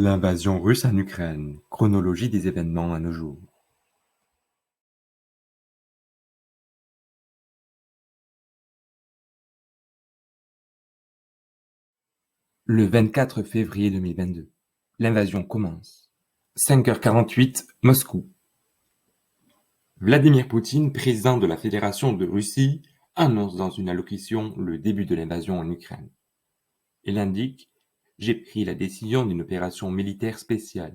L'invasion russe en Ukraine, chronologie des événements à nos jours. Le 24 février 2022, l'invasion commence. 5h48, Moscou. Vladimir Poutine, président de la Fédération de Russie, annonce dans une allocution le début de l'invasion en Ukraine. Il indique « J'ai pris la décision d'une opération militaire spéciale ».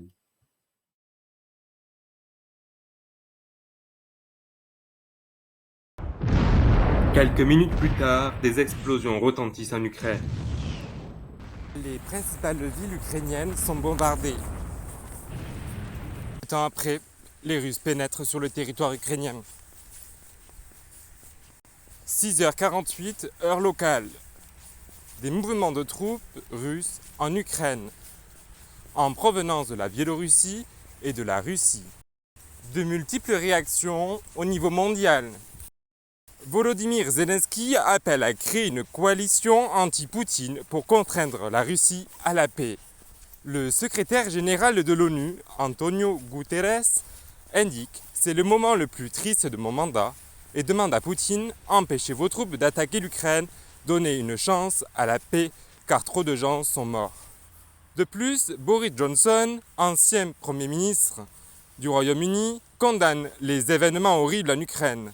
Quelques minutes plus tard, des explosions retentissent en Ukraine. Les principales villes ukrainiennes sont bombardées. Peu de temps après, les Russes pénètrent sur le territoire ukrainien. 6h48, heure locale. Des mouvements de troupes russes en Ukraine, en provenance de la Biélorussie et de la Russie. De multiples réactions au niveau mondial. Volodymyr Zelensky appelle à créer une coalition anti-Poutine pour contraindre la Russie à la paix. Le secrétaire général de l'ONU, Antonio Guterres, indique « C'est le moment le plus triste de mon mandat » et demande à Poutine « Empêchez vos troupes d'attaquer l'Ukraine, donnez une chance à la paix car trop de gens sont morts. » De plus, Boris Johnson, ancien Premier ministre du Royaume-Uni, condamne les événements horribles en Ukraine.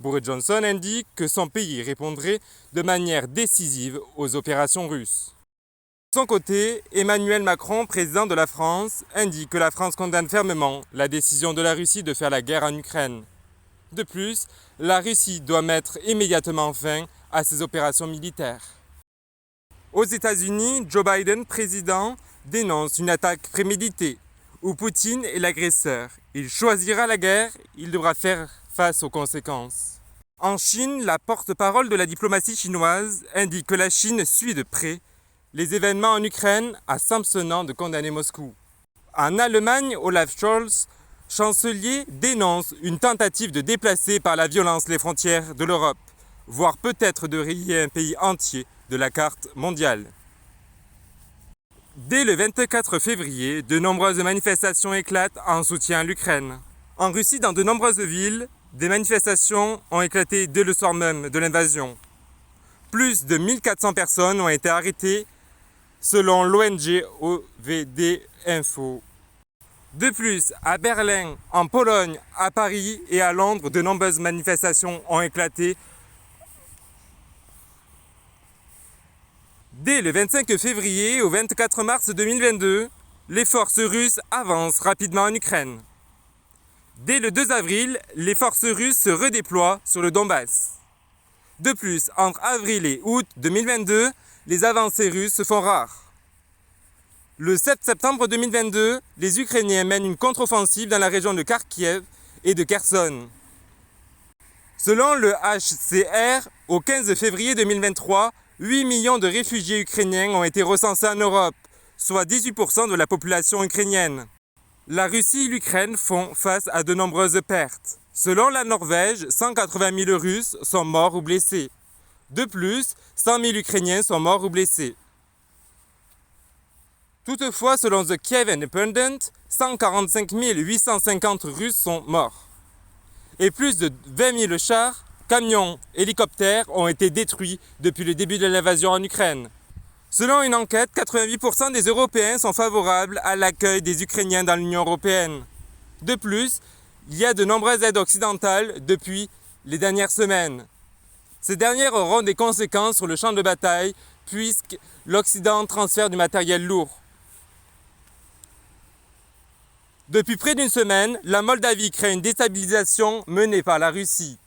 Boris Johnson indique que son pays répondrait de manière décisive aux opérations russes. De son côté, Emmanuel Macron, président de la France, indique que la France condamne fermement la décision de la Russie de faire la guerre en Ukraine. De plus, la Russie doit mettre immédiatement fin à ses opérations militaires. Aux États-Unis, Joe Biden, président, dénonce une attaque préméditée où Poutine est l'agresseur. Il choisira la guerre, il devra faire face aux conséquences. En Chine, la porte-parole de la diplomatie chinoise indique que la Chine suit de près les événements en Ukraine en s'abstenant de condamner Moscou. En Allemagne, Olaf Scholz, chancelier, dénonce une tentative de déplacer par la violence les frontières de l'Europe, voire peut-être de rayer un pays entier de la carte mondiale. Dès le 24 février, de nombreuses manifestations éclatent en soutien à l'Ukraine. En Russie, dans de nombreuses villes, des manifestations ont éclaté dès le soir même de l'invasion. Plus de 1400 personnes ont été arrêtées selon l'ONG OVD Info. De plus, à Berlin, en Pologne, à Paris et à Londres, de nombreuses manifestations ont éclaté. Dès le 25 février au 24 mars 2022, les forces russes avancent rapidement en Ukraine. Dès le 2 avril, les forces russes se redéploient sur le Donbass. De plus, entre avril et août 2022, les avancées russes se font rares. Le 7 septembre 2022, les Ukrainiens mènent une contre-offensive dans la région de Kharkiv et de Kherson. Selon le HCR, au 15 février 2023, 8 millions de réfugiés ukrainiens ont été recensés en Europe, soit 18% de la population ukrainienne. La Russie et l'Ukraine font face à de nombreuses pertes. Selon la Norvège, 180 000 Russes sont morts ou blessés. De plus, 100 000 Ukrainiens sont morts ou blessés. Toutefois, selon The Kiev Independent, 145 850 Russes sont morts. Et plus de 20 000 chars, camions, hélicoptères ont été détruits depuis le début de l'invasion en Ukraine. Selon une enquête, 88% des Européens sont favorables à l'accueil des Ukrainiens dans l'Union européenne. De plus, il y a de nombreuses aides occidentales depuis les dernières semaines. Ces dernières auront des conséquences sur le champ de bataille puisque l'Occident transfère du matériel lourd. Depuis près d'une semaine, la Moldavie crée une déstabilisation menée par la Russie.